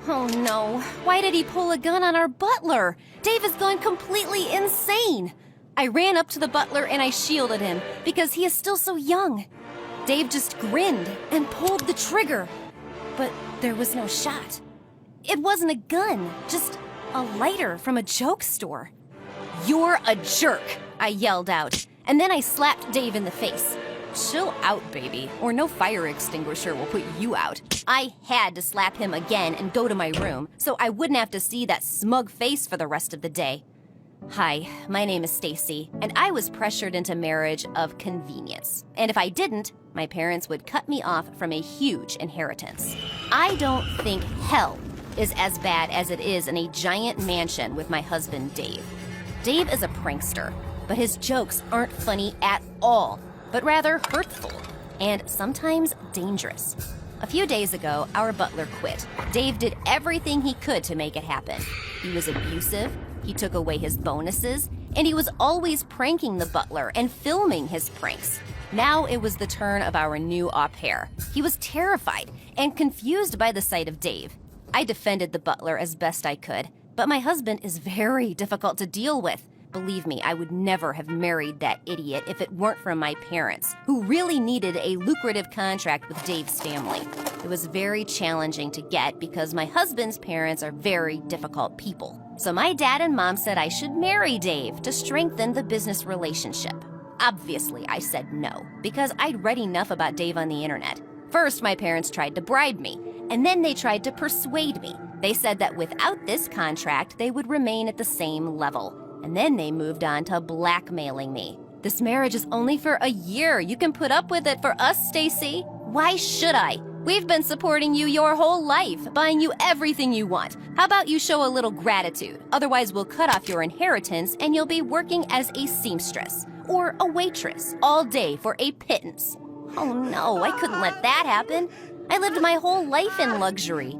Oh no, why did he pull a gun on our butler? Dave has gone completely insane. I ran up to the butler and I shielded him because he is still so young. Dave just grinned and pulled the trigger, but there was no shot. It wasn't a gun, just a lighter from a joke store. "You're a jerk," I yelled out, and then I slapped Dave in the face. "Chill out, baby, or no fire extinguisher will put you out." I had to slap him again and go to my room so I wouldn't have to see that smug face for the rest of the day. Hi, my name is Stacy, and I was pressured into marriage of convenience. And if I didn't, my parents would cut me off from a huge inheritance. I don't think hell is as bad as it is in a giant mansion with my husband, Dave. Dave is a prankster, but his jokes aren't funny at all, but rather hurtful and sometimes dangerous. A few days ago, our butler quit. Dave did everything he could to make it happen. He was abusive, he took away his bonuses, and he was always pranking the butler and filming his pranks. Now it was the turn of our new au pair. He was terrified and confused by the sight of Dave. I defended the butler as best I could, but my husband is very difficult to deal with. Believe me, I would never have married that idiot if it weren't for my parents, who really needed a lucrative contract with Dave's family. It was very challenging to get because my husband's parents are very difficult people. So my dad and mom said I should marry Dave to strengthen the business relationship. Obviously, I said no, because I'd read enough about Dave on the internet. First, my parents tried to bribe me, and then they tried to persuade me. They said that without this contract, they would remain at the same level. And then they moved on to blackmailing me. This marriage is only for a year. You can put up with it for us, Stacy. Why should I? We've been supporting you your whole life, buying you everything you want. How about you show a little gratitude? Otherwise, we'll cut off your inheritance and you'll be working as a seamstress or a waitress all day for a pittance. Oh no, I couldn't let that happen. I lived my whole life in luxury.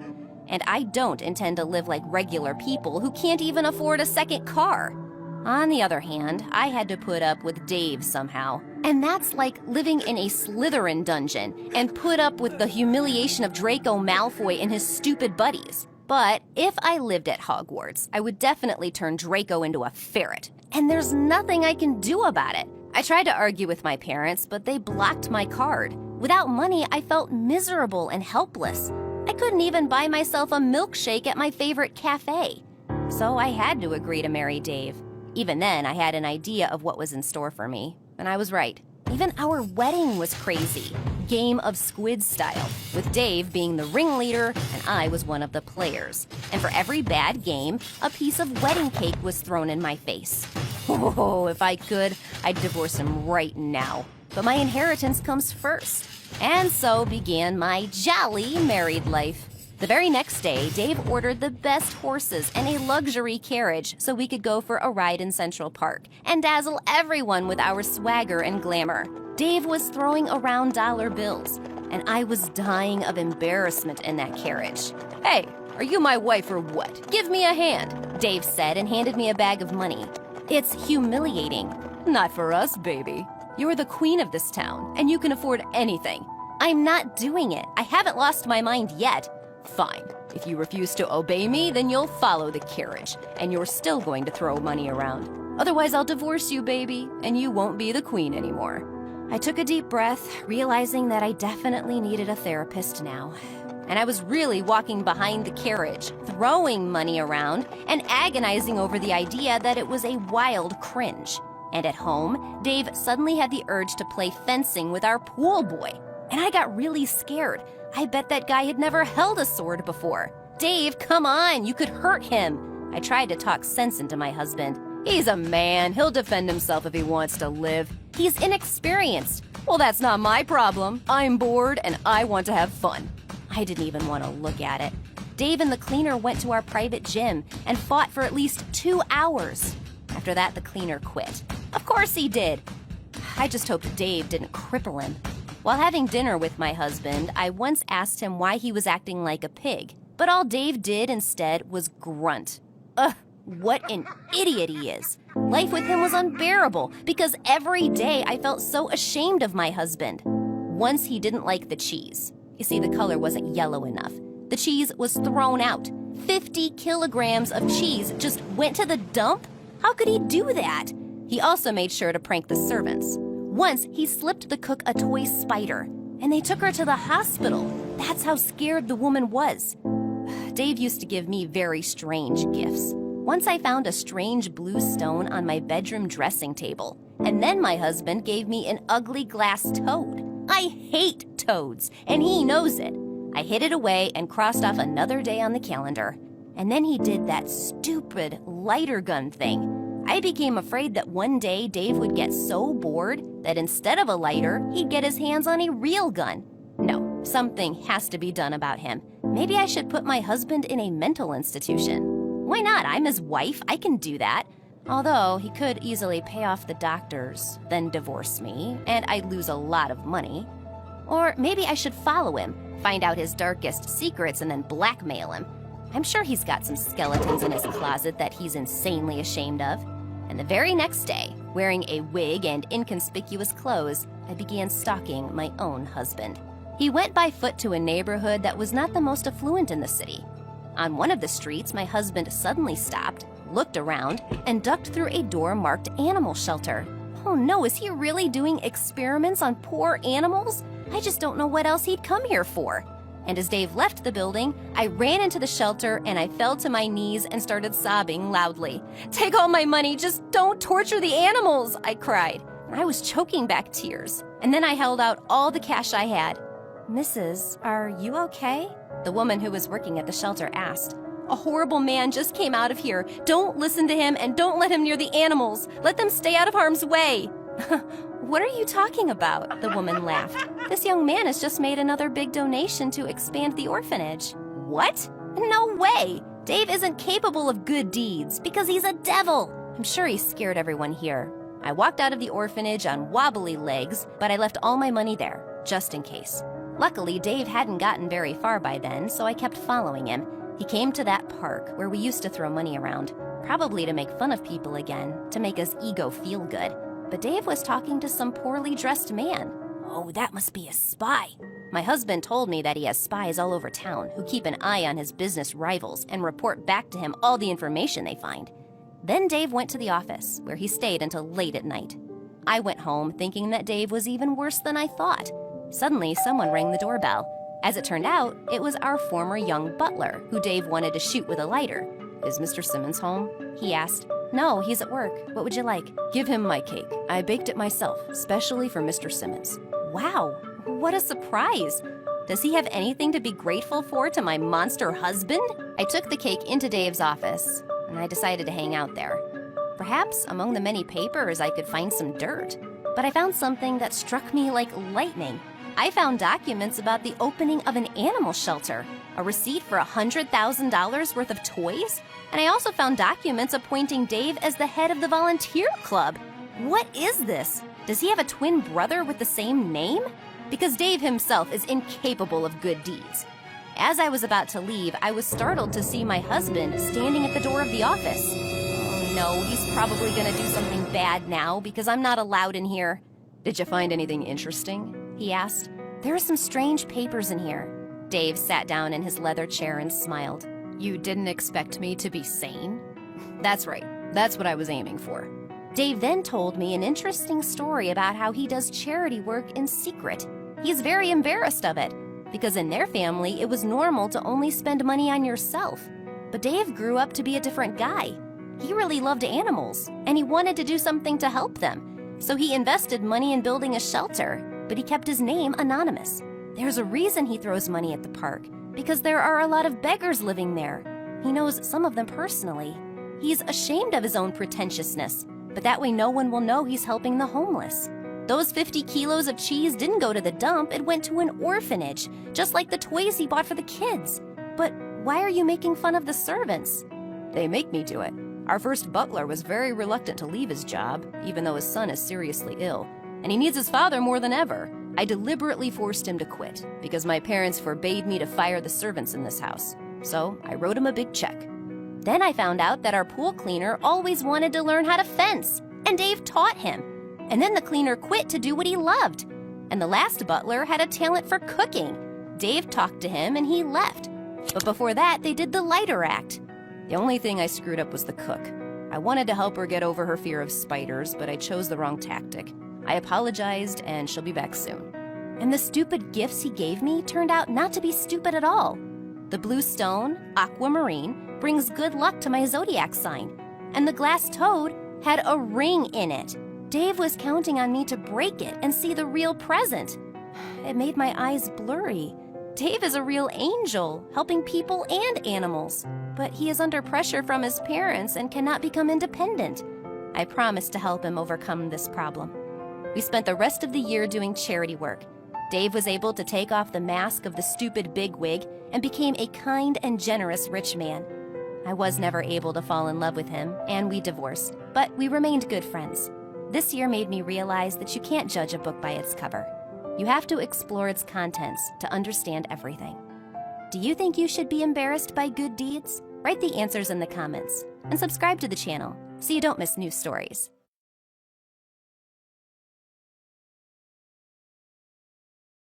And I don't intend to live like regular people who can't even afford a second car. On the other hand, I had to put up with Dave somehow. And that's like living in a Slytherin dungeon and put up with the humiliation of Draco Malfoy and his stupid buddies. But if I lived at Hogwarts, I would definitely turn Draco into a ferret. And there's nothing I can do about it. I tried to argue with my parents, but they blocked my card. Without money, I felt miserable and helpless. I couldn't even buy myself a milkshake at my favorite cafe. So I had to agree to marry Dave. Even then, I had an idea of what was in store for me, and I was right. Even our wedding was crazy, Game of Squid style, with Dave being the ringleader and I was one of the players. And for every bad game, a piece of wedding cake was thrown in my face. Oh, if I could, I'd divorce him right now. But my inheritance comes first. And so began my jolly married life. The very next day, Dave ordered the best horses and a luxury carriage so we could go for a ride in Central Park and dazzle everyone with our swagger and glamour. Dave was throwing around dollar bills, and I was dying of embarrassment in that carriage. "Hey, are you my wife or what? Give me a hand," Dave said and handed me a bag of money. "It's humiliating." "Not for us, baby. You're the queen of this town, and you can afford anything." "I'm not doing it. I haven't lost my mind yet." "Fine. If you refuse to obey me, then you'll follow the carriage, and you're still going to throw money around. Otherwise, I'll divorce you, baby, and you won't be the queen anymore." I took a deep breath, realizing that I definitely needed a therapist now. And I was really walking behind the carriage, throwing money around, and agonizing over the idea that it was a wild cringe. And at home, Dave suddenly had the urge to play fencing with our pool boy. And I got really scared. I bet that guy had never held a sword before. "Dave, come on, you could hurt him." I tried to talk sense into my husband. "He's a man. He'll defend himself if he wants to live." "He's inexperienced." "Well, that's not my problem. I'm bored and I want to have fun." I didn't even want to look at it. Dave and the cleaner went to our private gym and fought for at least 2 hours. After that, the cleaner quit. Of course he did. I just hoped Dave didn't cripple him. While having dinner with my husband, I once asked him why he was acting like a pig, but all Dave did instead was grunt. Ugh, what an idiot he is. Life with him was unbearable because every day I felt so ashamed of my husband. Once he didn't like the cheese. You see, the color wasn't yellow enough. The cheese was thrown out. 50 kilograms of cheese just went to the dump? How could he do that? He also made sure to prank the servants. Once, he slipped the cook a toy spider, and they took her to the hospital. That's how scared the woman was. Dave used to give me very strange gifts. Once I found a strange blue stone on my bedroom dressing table, and then my husband gave me an ugly glass toad. I hate toads, and he knows it. I hid it away and crossed off another day on the calendar. And then he did that stupid lighter gun thing. I became afraid that one day Dave would get so bored that instead of a lighter, he'd get his hands on a real gun. No, something has to be done about him. Maybe I should put my husband in a mental institution. Why not? I'm his wife. I can do that. Although he could easily pay off the doctors, then divorce me, and I'd lose a lot of money. Or maybe I should follow him, find out his darkest secrets, and then blackmail him. I'm sure he's got some skeletons in his closet that he's insanely ashamed of. And the very next day, wearing a wig and inconspicuous clothes, I began stalking my own husband. He went by foot to a neighborhood that was not the most affluent in the city. On one of the streets, my husband suddenly stopped, looked around, and ducked through a door marked animal shelter. Oh no, is he really doing experiments on poor animals? I just don't know what else he'd come here for. And as Dave left the building, I ran into the shelter and I fell to my knees and started sobbing loudly. "Take all my money, just don't torture the animals," I cried. I was choking back tears. And then I held out all the cash I had. "Mrs., are you okay?" the woman who was working at the shelter asked. "A horrible man just came out of here. Don't listen to him and don't let him near the animals. Let them stay out of harm's way." "What are you talking about?" the woman laughed. "This young man has just made another big donation to expand the orphanage." "What? No way! Dave isn't capable of good deeds because he's a devil." I'm sure he scared everyone here. I walked out of the orphanage on wobbly legs, but I left all my money there, just in case. Luckily, Dave hadn't gotten very far by then, so I kept following him. He came to that park where we used to throw money around, probably to make fun of people again, to make his ego feel good. But Dave was talking to some poorly dressed man. Oh, that must be a spy. My husband told me that he has spies all over town who keep an eye on his business rivals and report back to him all the information they find. Then Dave went to the office, where he stayed until late at night. I went home thinking that Dave was even worse than I thought. Suddenly, someone rang the doorbell. As it turned out, it was our former young butler, who Dave wanted to shoot with a lighter. "Is Mr. Simmons home?" he asked. "No, he's at work. What would you like?" "Give him my cake. I baked it myself, specially for Mr. Simmons." Wow, what a surprise. Does he have anything to be grateful for to my monster husband? I took the cake into Dave's office, and I decided to hang out there. Perhaps among the many papers I could find some dirt. But I found something that struck me like lightning. I found documents about the opening of an animal shelter, a receipt for $100,000 worth of toys, and I also found documents appointing Dave as the head of the volunteer club. What is this? Does he have a twin brother with the same name? Because Dave himself is incapable of good deeds. As I was about to leave, I was startled to see my husband standing at the door of the office. Oh no, he's probably gonna do something bad now because I'm not allowed in here. "Did you find anything interesting?" he asked. "There are some strange papers in here." Dave sat down in his leather chair and smiled. "You didn't expect me to be sane?" "That's right. That's what I was aiming for." Dave then told me an interesting story about how he does charity work in secret. He's very embarrassed of it, because in their family it was normal to only spend money on yourself. But Dave grew up to be a different guy. He really loved animals, and he wanted to do something to help them. So he invested money in building a shelter, but he kept his name anonymous. There's a reason he throws money at the park, because there are a lot of beggars living there. He knows some of them personally. He's ashamed of his own pretentiousness, but that way no one will know he's helping the homeless. Those 50 kilos of cheese didn't go to the dump, it went to an orphanage, just like the toys he bought for the kids. But why are you making fun of the servants? They make me do it. Our first butler was very reluctant to leave his job, even though his son is seriously ill, and he needs his father more than ever. I deliberately forced him to quit, because my parents forbade me to fire the servants in this house. So I wrote him a big check. Then I found out that our pool cleaner always wanted to learn how to fence, and Dave taught him. And then the cleaner quit to do what he loved. And the last butler had a talent for cooking. Dave talked to him and he left. But before that, they did the lighter act. The only thing I screwed up was the cook. I wanted to help her get over her fear of spiders, but I chose the wrong tactic. I apologized, and she'll be back soon. And the stupid gifts he gave me turned out not to be stupid at all. The blue stone, aquamarine, brings good luck to my zodiac sign. And the glass toad had a ring in it. Dave was counting on me to break it and see the real present. It made my eyes blurry. Dave is a real angel, helping people and animals. But he is under pressure from his parents and cannot become independent. I promised to help him overcome this problem. We spent the rest of the year doing charity work. Dave was able to take off the mask of the stupid bigwig and became a kind and generous rich man. I was never able to fall in love with him, and we divorced, but we remained good friends. This year made me realize that you can't judge a book by its cover. You have to explore its contents to understand everything. Do you think you should be embarrassed by good deeds? Write the answers in the comments and subscribe to the channel so you don't miss new stories.